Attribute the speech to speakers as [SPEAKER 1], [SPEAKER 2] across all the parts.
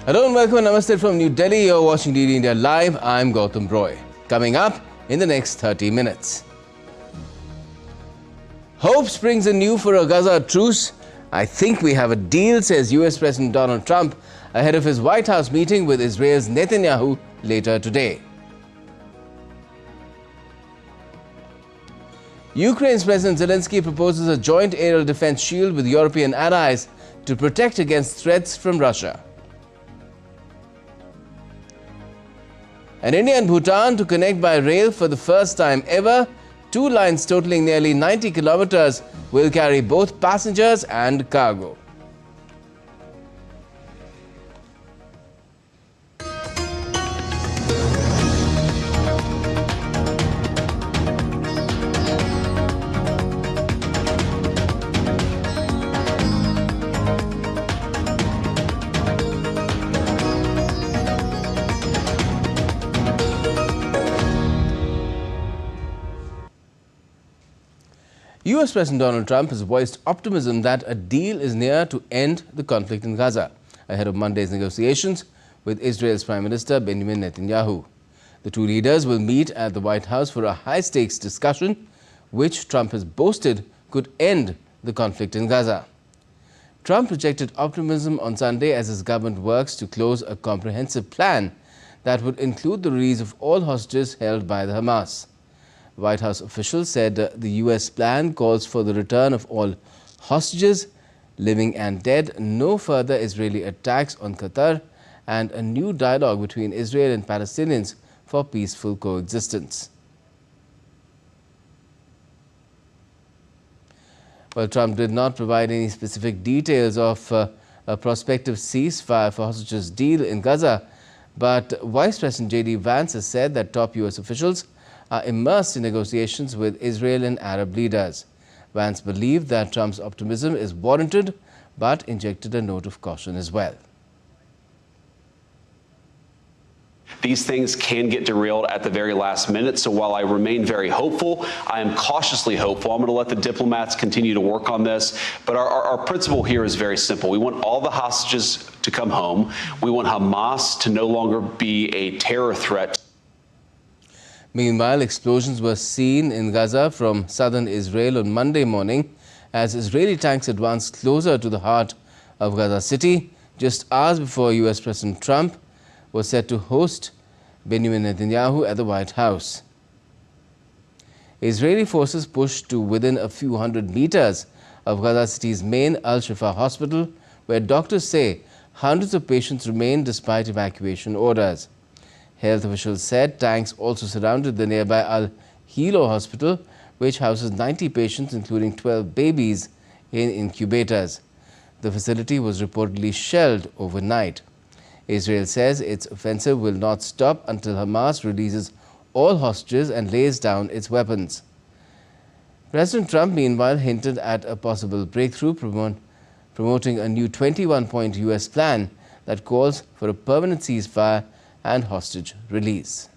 [SPEAKER 1] Hello and welcome and namaste from New Delhi. You're watching DD India Live. I'm Gautam Roy. Coming up in the next 30 minutes. Hope springs anew for a Gaza truce. I think we have a deal, says US President Donald Trump ahead of his White House meeting with Israel's Netanyahu later today. Ukraine's President Zelensky proposes a joint aerial defense shield with European allies to protect against threats from Russia. And India and Bhutan to connect by rail for the first time ever. 2 lines totaling nearly 90 kilometers will carry both passengers and cargo. US President Donald Trump has voiced optimism that a deal is near to end the conflict in Gaza ahead of Monday's negotiations with Israel's Prime Minister Benjamin Netanyahu. The two leaders will meet at the White House for a high-stakes discussion, which Trump has boasted could end the conflict in Gaza. Trump projected optimism on Sunday as his government works to close a comprehensive plan that would include the release of all hostages held by the Hamas. White House officials said the U.S. plan calls for the return of all hostages, living and dead, no further Israeli attacks on Qatar, and a new dialogue between Israel and Palestinians for peaceful coexistence. Well, Trump did not provide any specific details of a prospective ceasefire for hostages deal in Gaza, but Vice President J.D. Vance has said that top U.S. officials are immersed in negotiations with Israel and Arab leaders. Vance believed that Trump's optimism is warranted, but injected a note of caution as well.
[SPEAKER 2] These things can get derailed at the very last minute, so while I remain very hopeful, I am cautiously hopeful. I'm going to let the diplomats continue to work on this, but our principle here is very simple. We want all the hostages to come home. We want Hamas to no longer be a terror threat.
[SPEAKER 1] Meanwhile, explosions were seen in Gaza from southern Israel on Monday morning as Israeli tanks advanced closer to the heart of Gaza City, just hours before US President Trump was set to host Benjamin Netanyahu at the White House. Israeli forces pushed to within a few hundred meters of Gaza City's main Al-Shifa hospital, where doctors say hundreds of patients remain despite evacuation orders. Health officials said tanks also surrounded the nearby Al-Hilo hospital, which houses 90 patients, including 12 babies in incubators. The facility was reportedly shelled overnight. Israel says its offensive will not stop until Hamas releases all hostages and lays down its weapons. President Trump, meanwhile, hinted at a possible breakthrough, promoting a new 21-point U.S. plan that calls for a permanent ceasefire and hostage release.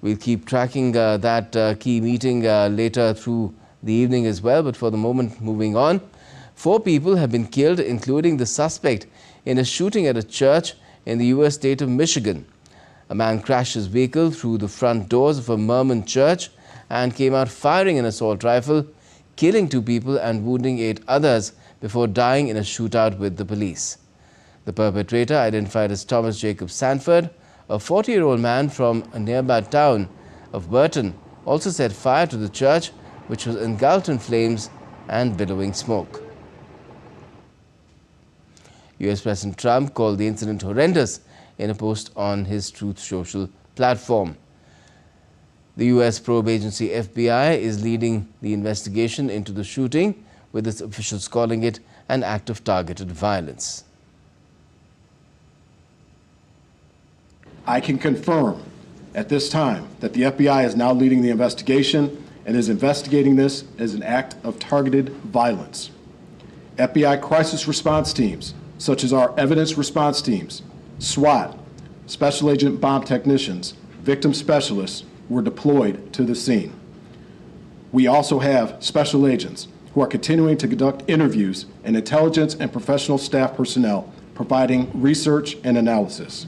[SPEAKER 1] We'll keep tracking that key meeting later through the evening as well, but for the moment, moving on. 4 people have been killed, including the suspect in a shooting at a church in the U.S. state of Michigan. A man crashed his vehicle through the front doors of a Mormon church and came out firing an assault rifle, killing 2 people and wounding 8 others before dying in a shootout with the police. The perpetrator, identified as Thomas Jacob Sanford, a 40-year-old man from a nearby town of Burton, also set fire to the church, which was engulfed in flames and billowing smoke. US President Trump called the incident horrendous in a post on his Truth Social platform. The US probe agency FBI is leading the investigation into the shooting, with its officials calling it an act of targeted violence.
[SPEAKER 3] I can confirm at this time that the FBI is now leading the investigation and is investigating this as an act of targeted violence. FBI crisis response teams, such as our evidence response teams, SWAT, Special Agent Bomb Technicians, victim specialists, were deployed to the scene. We also have special agents who who are continuing to conduct interviews, and intelligence and professional staff personnel providing research and analysis.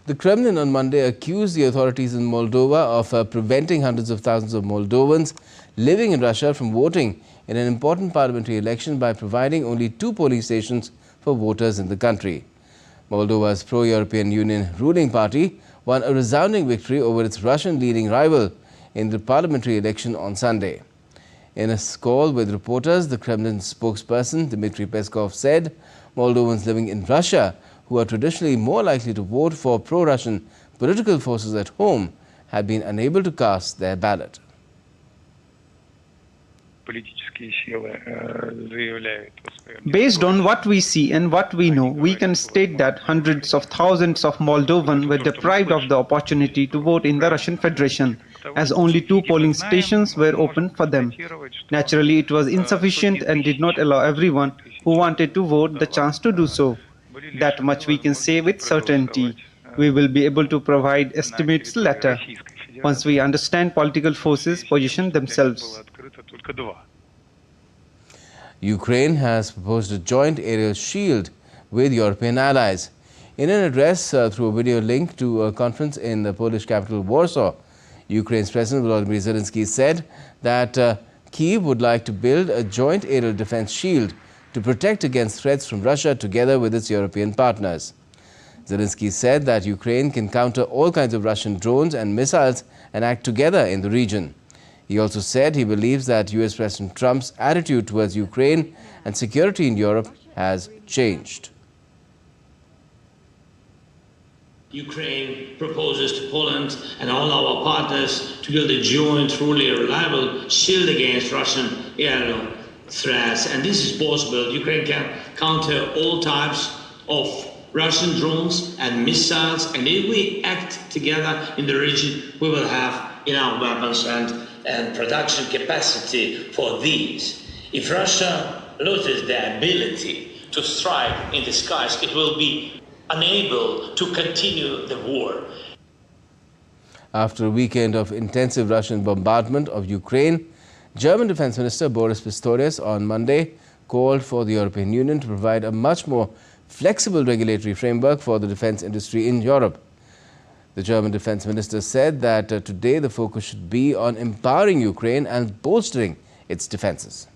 [SPEAKER 1] The Kremlin on Monday accused the authorities in Moldova of preventing hundreds of thousands of Moldovans living in Russia from voting in an important parliamentary election by providing only 2 polling stations for voters in the country. Moldova's pro-European Union ruling party won a resounding victory over its Russian-leading rival in the parliamentary election on Sunday. In a call with reporters, the Kremlin spokesperson Dmitry Peskov said Moldovans living in Russia, who are traditionally more likely to vote for pro-Russian political forces at home, had been unable to cast their ballot.
[SPEAKER 4] Based on what we see and what we know, we can state that hundreds of thousands of Moldovans were deprived of the opportunity to vote in the Russian Federation, as only 2 polling stations were open for them. Naturally, it was insufficient and did not allow everyone who wanted to vote the chance to do so. That much we can say with certainty. We will be able to provide estimates later, once we understand political forces position themselves.
[SPEAKER 1] Ukraine has proposed a joint aerial shield with European allies. In an address through a video link to a conference in the Polish capital Warsaw, Ukraine's President Volodymyr Zelensky said that Kyiv would like to build a joint aerial defense shield to protect against threats from Russia together with its European partners. Zelensky said that Ukraine can counter all kinds of Russian drones and missiles and act together in the region. He also said he believes that US President Trump's attitude towards Ukraine and security in Europe has changed.
[SPEAKER 5] Ukraine proposes to Poland and all our partners to build a joint, truly reliable shield against Russian aerial threats. And this is possible. Ukraine can counter all types of Russian drones and missiles. And if we act together in the region, we will have enough weapons and production capacity for these. If Russia loses the ability to strike in the skies, it will be unable to continue the war.
[SPEAKER 1] After a weekend of intensive Russian bombardment of Ukraine, German Defense Minister Boris Pistorius on Monday called for the European Union to provide a much more flexible regulatory framework for the defense industry in Europe. The German Defense Minister said that today the focus should be on empowering Ukraine and bolstering its defenses.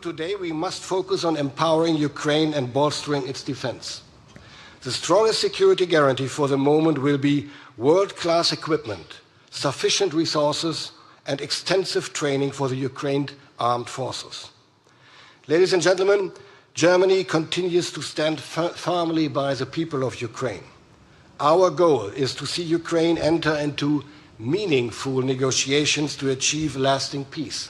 [SPEAKER 6] Today we must focus on empowering Ukraine and bolstering its defense. The strongest security guarantee for the moment will be world-class equipment, sufficient resources, and extensive training for the Ukraine armed forces. Ladies and gentlemen, Germany continues to stand firmly by the people of Ukraine. Our goal is to see Ukraine enter into meaningful negotiations to achieve lasting peace.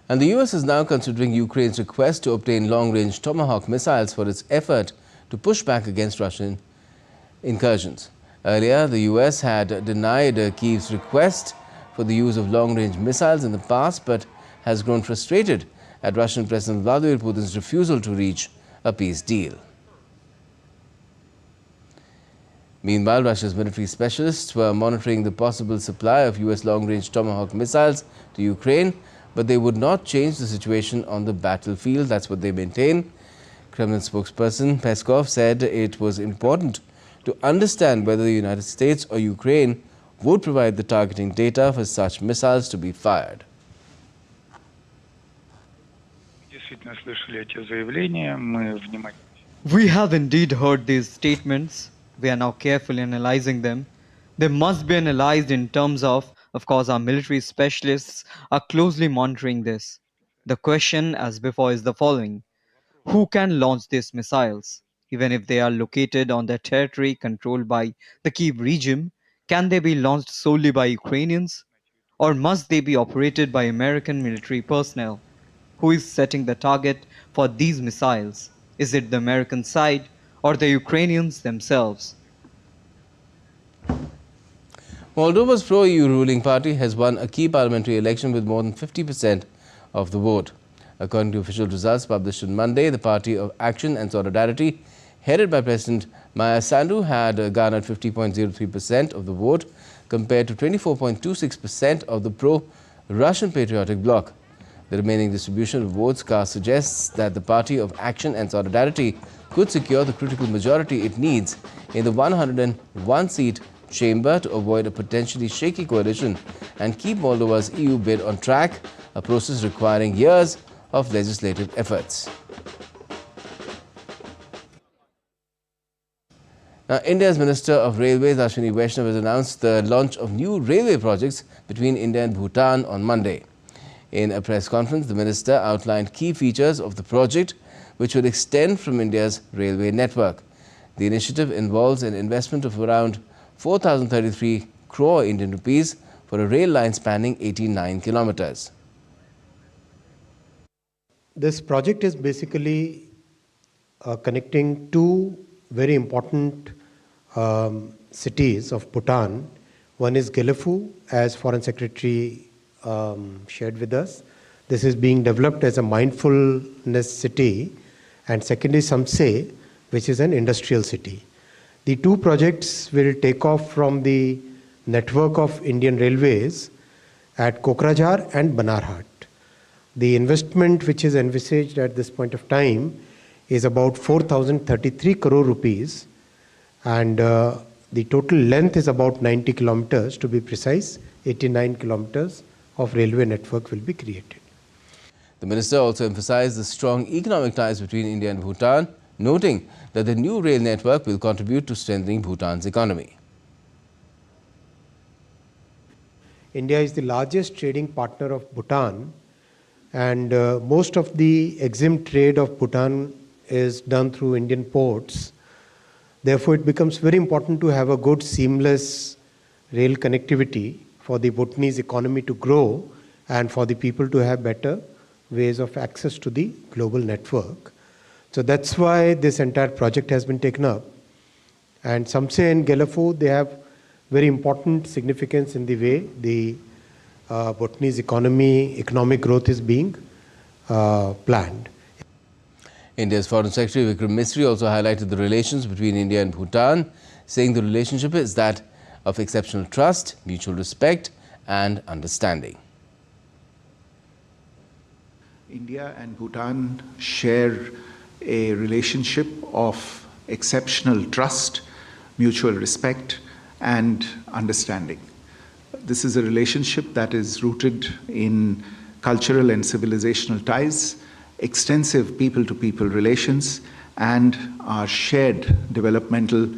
[SPEAKER 1] And the US is now considering Ukraine's request to obtain long-range Tomahawk missiles for its effort to push back against Russian incursions. Earlier, the US had denied Kyiv's request for the use of long-range missiles in the past, but has grown frustrated at Russian President Vladimir Putin's refusal to reach a peace deal. Meanwhile, Russia's military specialists were monitoring the possible supply of US long-range Tomahawk missiles to Ukraine, but they would not change the situation on the battlefield. That's what they maintain. Kremlin spokesperson Peskov said it was important to understand whether the United States or Ukraine would provide the targeting data for such missiles to be fired.
[SPEAKER 7] We have indeed heard these statements. We are now carefully analyzing them. They must be analyzed in terms of course, our military specialists are closely monitoring this. The question, as before, is the following. Who can launch these missiles? Even if they are located on their territory controlled by the Kyiv regime, can they be launched solely by Ukrainians? Or must they be operated by American military personnel? Who is setting the target for these missiles? Is it the American side or the Ukrainians themselves?
[SPEAKER 1] Moldova's pro-EU ruling party has won a key parliamentary election with more than 50% of the vote. According to official results published on Monday, the Party of Action and Solidarity headed by President Maya Sandu, had garnered 50.03% of the vote compared to 24.26% of the pro-Russian patriotic bloc. The remaining distribution of votes cast suggests that the Party of Action and Solidarity could secure the critical majority it needs in the 101-seat chamber to avoid a potentially shaky coalition and keep Moldova's EU bid on track, a process requiring years of legislative efforts. Now, India's Minister of Railways, Ashwini Vaishnav, has announced the launch of new railway projects between India and Bhutan on Monday. In a press conference, the minister outlined key features of the project, which would extend from India's railway network. The initiative involves an investment of around 4,033 crore Indian rupees for a rail line spanning 89 kilometers.
[SPEAKER 8] This project is basically connecting two very important cities of Bhutan. One is Gelaphu, as Foreign Secretary shared with us. This is being developed as a mindfulness city, and second is Samse, which is an industrial city. The two projects will take off from the network of Indian Railways at Kokrajhar and Banarhat. The investment which is envisaged at this point of time is about 4,033 crore rupees, and the total length is about 90 kilometers, to be precise. 89 kilometers of railway network will be created.
[SPEAKER 1] The minister also emphasized the strong economic ties between India and Bhutan, noting that the new rail network will contribute to strengthening Bhutan's economy.
[SPEAKER 8] India is the largest trading partner of Bhutan, and most of the EXIM trade of Bhutan is done through Indian ports. Therefore, it becomes very important to have a good seamless rail connectivity for the Bhutanese economy to grow and for the people to have better ways of access to the global network. So that's why this entire project has been taken up. And Samse and Gelaphu, they have very important significance in the way the Bhutanese economic growth is being planned.
[SPEAKER 1] India's Foreign Secretary Vikram Misri also highlighted the relations between India and Bhutan, saying the relationship is that of exceptional trust, mutual respect and understanding.
[SPEAKER 9] India and Bhutan share a relationship of exceptional trust, mutual respect and understanding. This is a relationship that is rooted in cultural and civilizational ties, extensive people-to-people relations, and our shared developmental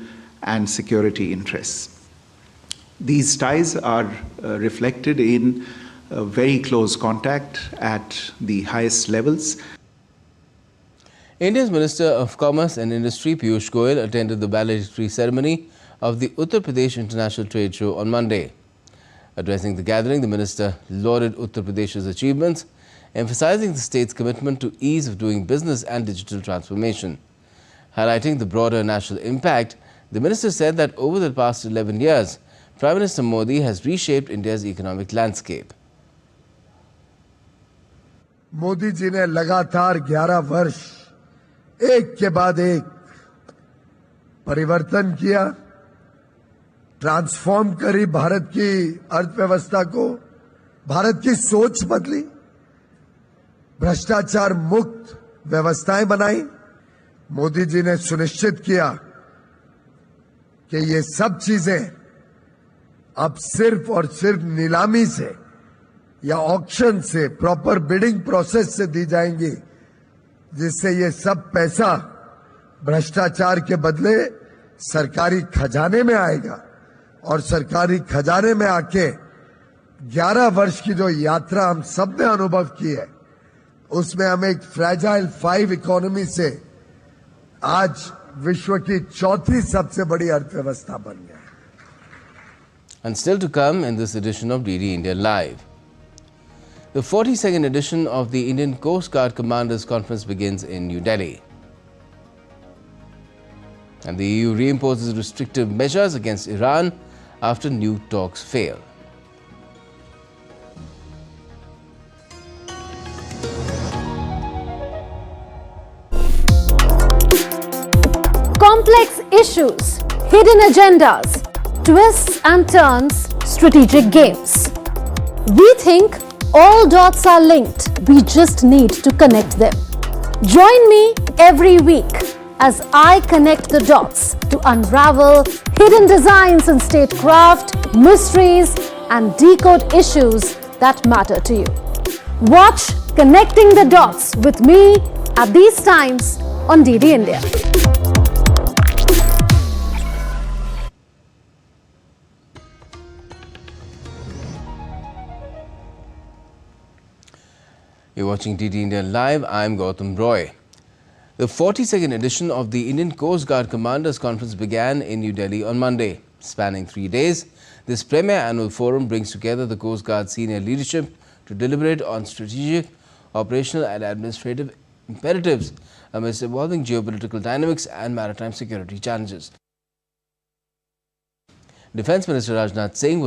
[SPEAKER 9] and security interests. These ties are reflected in very close contact at the highest levels.
[SPEAKER 1] India's Minister of Commerce and Industry Piyush Goyal attended the valedictory ceremony of the Uttar Pradesh International Trade Show on Monday. Addressing the gathering, the minister lauded Uttar Pradesh's achievements, emphasizing the state's commitment to ease of doing business and digital transformation. Highlighting the broader national impact, the minister said that over the past 11 years, Prime Minister Modi has reshaped India's economic landscape.
[SPEAKER 10] Modi ji ने लगातार 11 वर्ष एक के बाद एक परिवर्तन किया, transform करी भारत की अर्थव्यवस्था को, भारत की सोच बदली, भ्रष्टाचार मुक्त व्यवस्थाएं बनाई। मोदी जी ने सुनिश्चित किया कि ये सब चीजें अब सिर्फ और सिर्फ नीलामी से या ऑक्शन से, प्रॉपर बिडिंग प्रोसेस से दी जाएंगी, जिससे ये सब पैसा भ्रष्टाचार के बदले सरकारी खजाने में आएगा। और सरकारी खजाने में आके 11 वर्ष की जो यात्रा हम सब ने अनुभव की है, उसमें हम एक फ्रैजाइल 5 इकोनॉमी से आज विश्व की चौथी सबसे बड़ी अर्थव्यवस्था बन गए।
[SPEAKER 1] And still to come in this edition of DD India Live. The 42nd edition of the Indian Coast Guard Commanders Conference begins in New Delhi. And the EU reimposes restrictive measures against Iran after new talks fail.
[SPEAKER 11] issues, hidden agendas, twists and turns, strategic games. We think all dots are linked. We just need to connect them. Join me every week as I connect the dots to unravel hidden designs in statecraft, mysteries, and decode issues that matter to you. Watch Connecting the Dots with me at these times on DD India.
[SPEAKER 1] You're watching DD India Live. I'm Gautam Roy. The 42nd edition of the Indian Coast Guard Commanders Conference began in New Delhi on Monday. Spanning 3 days, this premier annual forum brings together the Coast Guard senior leadership to deliberate on strategic, operational and administrative imperatives amidst evolving geopolitical dynamics and maritime security challenges. Defence Minister Rajnath Singh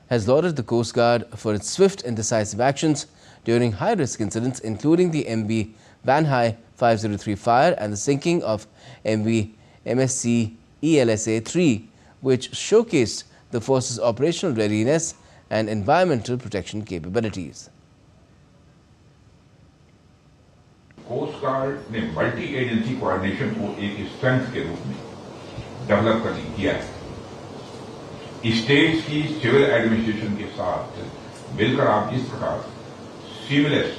[SPEAKER 1] has lauded the Coast Guard for its swift and decisive actions during high-risk incidents, including the MV Banhai 503 fire and the sinking of MV MSC ELSA-3, which showcased the force's operational readiness and environmental protection capabilities.
[SPEAKER 12] Coast guard ने multi agency coordination को एक strength के रूप में develop किया है। States की civil administration के साथ मिलकर आप जिस प्रकार सीमलेस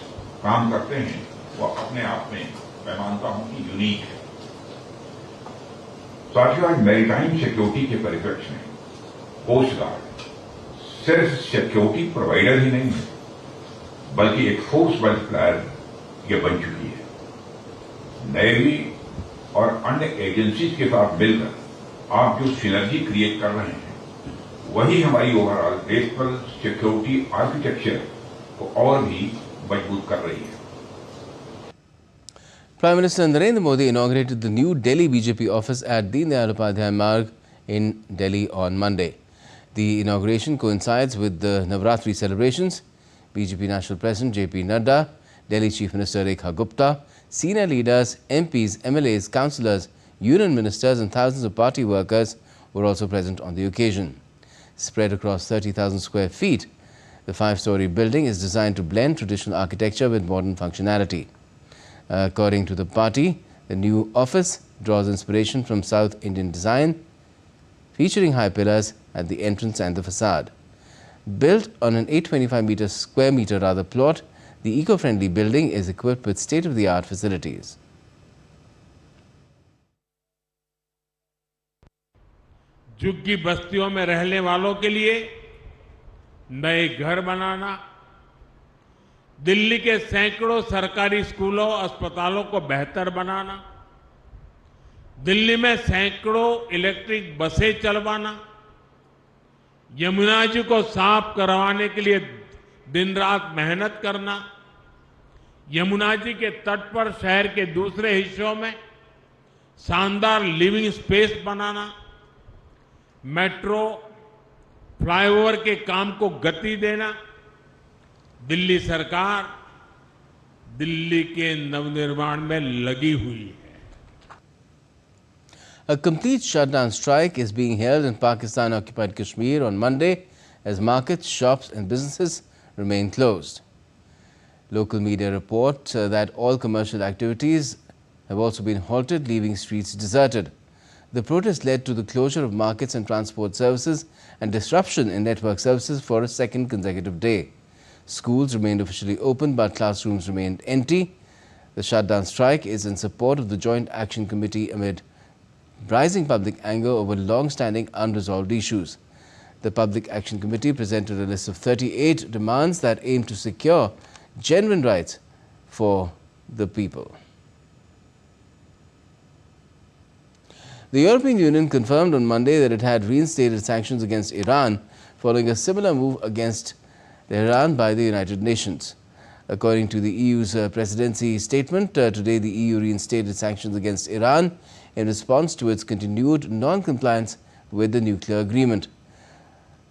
[SPEAKER 12] काम करते हैं वो अपने आप में मैं मानता हूं कि यूनिक है। साथियों, आज मैरीटाइम सिक्योरिटी के परिप्रेक्ष्य में कोस्ट गार्ड सिर्फ सिक्योरिटी प्रोवाइडर ही नहीं है, बल्कि एक फोर्स मल्टीप्लायर ये बन चुकी है। नेवी और अन्य एजेंसीज के साथ मिलकर आप जो सिनर्जी क्रिएट कर रहे हैं, वही हमारी ओवरऑल नेशनल सिक्योरिटी आर्किटेक्चर को और भी मजबूत कर रही है।
[SPEAKER 1] Prime Minister Narendra Modi inaugurated the new Delhi BJP office at Deen Dayal Upadhyay Marg in Delhi on Monday. The inauguration coincides with the Navratri celebrations. BJP National President JP Nadda, Delhi Chief Minister Rekha Gupta, senior leaders, MPs, MLAs, councillors, union ministers and thousands of party workers were also present on the occasion. Spread across 30,000 square feet, the 5-story building is designed to blend traditional architecture with modern functionality. According to the party, the new office draws inspiration from South Indian design, featuring high pillars at the entrance and the facade. Built on an 825 square meter plot, the eco-friendly building is equipped with state-of-the-art facilities.
[SPEAKER 13] झुग्गी बस्तियों में रहने वालों के लिए नए घर बनाना, दिल्ली के सैकड़ों सरकारी स्कूलों, अस्पतालों को बेहतर बनाना, दिल्ली में सैकड़ों इलेक्ट्रिक बसें चलवाना, यमुना जी को साफ करवाने के लिए दिन रात मेहनत करना, यमुना जी के तट पर शहर के दूसरे हिस्सों में शानदार लिविंग स्पेस बनाना, मेट्रो, फ्लाईओवर के काम को गति देना, दिल्ली सरकार दिल्ली के नवनिर्माण में लगी हुई है।
[SPEAKER 1] A complete shutdown strike is being held in Pakistan-occupied Kashmir on Monday as markets, shops and businesses remain closed. Local media report that all commercial activities have also been halted, leaving streets deserted. The protest led to the closure of markets and transport services and disruption in network services for a second consecutive day. Schools remained officially open, but classrooms remained empty. The shutdown strike is in support of the Joint Action Committee amid rising public anger over long-standing unresolved issues. The Public Action Committee presented a list of 38 demands that aim to secure genuine rights for the people. The European Union confirmed on Monday that it had reinstated sanctions against Iran following a similar move against Tehran by the United Nations. According to the EU's presidency statement, today the EU reinstated sanctions against Iran in response to its continued non-compliance with the nuclear agreement.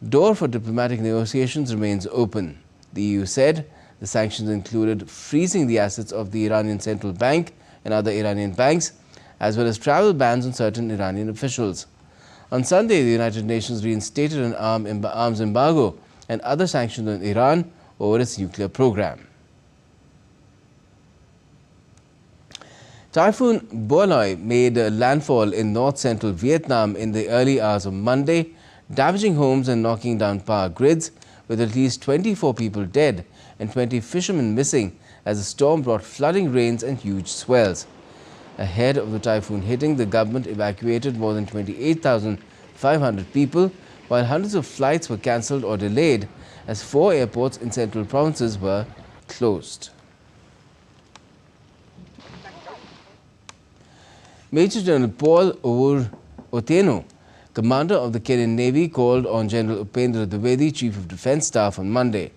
[SPEAKER 1] Door for diplomatic negotiations remains open. The EU said the sanctions included freezing the assets of the Iranian Central Bank and other Iranian banks as well as travel bans on certain Iranian officials. On Sunday, the United Nations reinstated an arms embargo and other sanctions on Iran over its nuclear program. Typhoon Boloi made landfall in north-central Vietnam in the early hours of Monday, damaging homes and knocking down power grids, with at least 24 people dead and 20 fishermen missing as the storm brought flooding rains and huge swells. Ahead of the typhoon hitting, the government evacuated more than 28,500 people, while hundreds of flights were cancelled or delayed as 4 airports in central provinces were closed. Major General Paul Oteno, commander of the Kenyan Navy, called on General Upendra Dwivedi, Chief of Defence Staff, on Monday.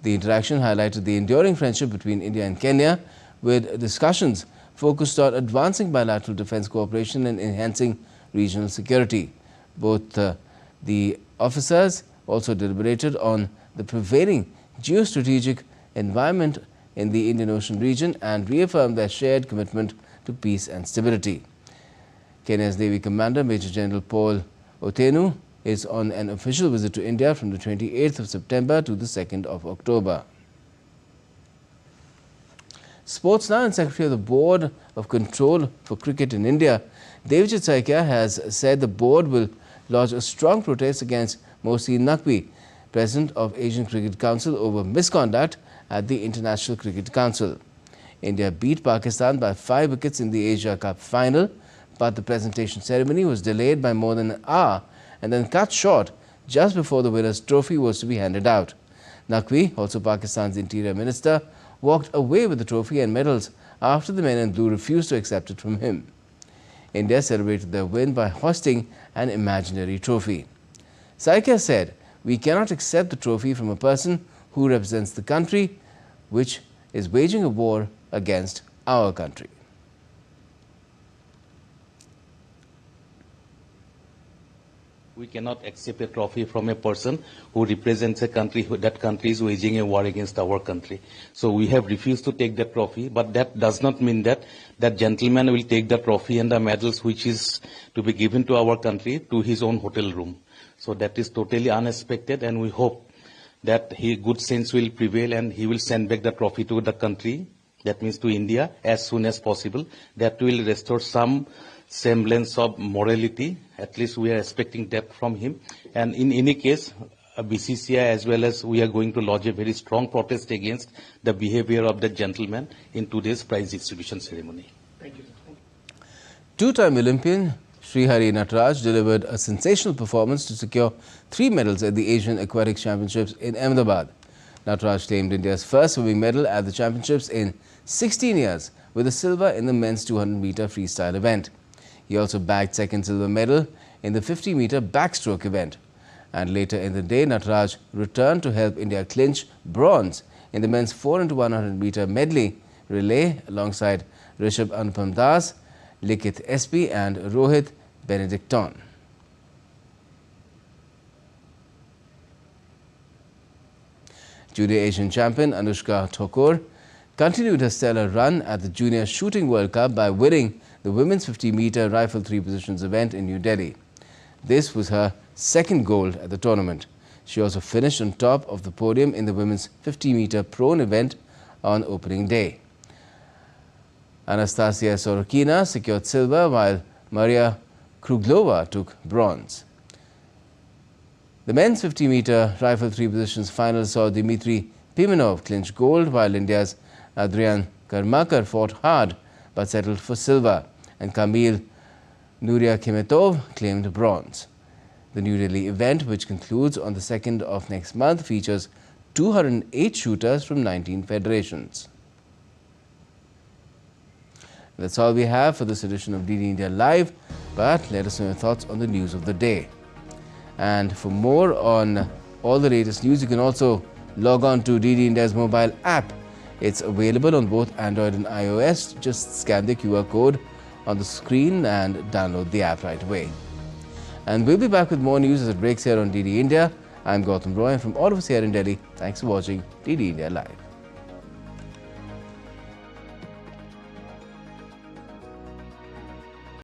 [SPEAKER 1] The interaction highlighted the enduring friendship between India and Kenya, with discussions focused on advancing bilateral defence cooperation and enhancing regional security. Both the officers also deliberated on the prevailing geostrategic environment in the Indian Ocean region and reaffirmed their shared commitment to peace and stability. Kenya's Navy Commander, Major General Paul Oteno, is on an official visit to India from the 28th of September to the 2nd of October. Sports now, and Secretary of the Board of Control for Cricket in India, Devjit Saikia, has said the board will lodge a strong protest against Mohsin Naqvi, President of Asian Cricket Council, over misconduct at the International Cricket Council. India beat Pakistan by 5 wickets in the Asia Cup final, but the presentation ceremony was delayed by more than an hour and then cut short just before the winner's trophy was to be handed out. Naqvi, also Pakistan's Interior Minister, walked away with the trophy and medals after the men in blue refused to accept it from him. India celebrated their win by hoisting an imaginary trophy. Saikia said, "We cannot accept the trophy from a person who represents the country which is waging a war against our country."
[SPEAKER 14] We cannot accept a trophy from a person who represents a country, that country is waging a war against our country. So we have refused to take that trophy, but that does not mean that that gentleman will take the trophy and the medals which is to be given to our country to his own hotel room. So that is totally unexpected, and we hope that good sense will prevail and he will send back the trophy to the country, that means to India, as soon as possible. That will restore some semblance of morality. At least we are expecting that from him. And in any case, BCCI as well as we are going to lodge a very strong protest against the behavior of the gentleman in today's prize distribution ceremony.
[SPEAKER 1] Thank you. Two-time Olympian Srihari Nataraj delivered a sensational performance to secure 3 medals at the Asian Aquatics Championships in Ahmedabad. Nataraj claimed India's first swimming medal at the championships in 16 years, with a silver in the men's 200-meter freestyle event. He also bagged second silver medal in the 50-meter backstroke event. And later in the day, Nataraj returned to help India clinch bronze in the men's 4x100-meter medley relay alongside Rishabh Anupam Das, Likith SP and Rohit Benedicton. Junior Asian champion Anushka Thakur continued her stellar run at the Junior Shooting World Cup by winning the women's 50-meter rifle 3 positions event in New Delhi. This was her second gold at the tournament. She also finished on top of the podium in the women's 50-meter prone event on opening day. Anastasia Sorokina secured silver, while Maria Kruglova took bronze. The men's 50-meter rifle 3 positions final saw Dmitry Pimenov clinch gold, while India's Adrian Karmakar fought hard but settled for silver, and Kamil Nuryakimetov claimed bronze. The New Delhi event, which concludes on the 2nd of next month, features 208 shooters from 19 federations. That's all we have for this edition of DD India Live, but let us know your thoughts on the news of the day. And for more on all the latest news, you can also log on to DD India's mobile app. It's available on both Android and iOS. Just scan the QR code on the screen and download the app right away. And we'll be back with more news as it breaks here on DD India. I'm Gautam Roy, and from all of us here in Delhi, thanks for watching DD India Live.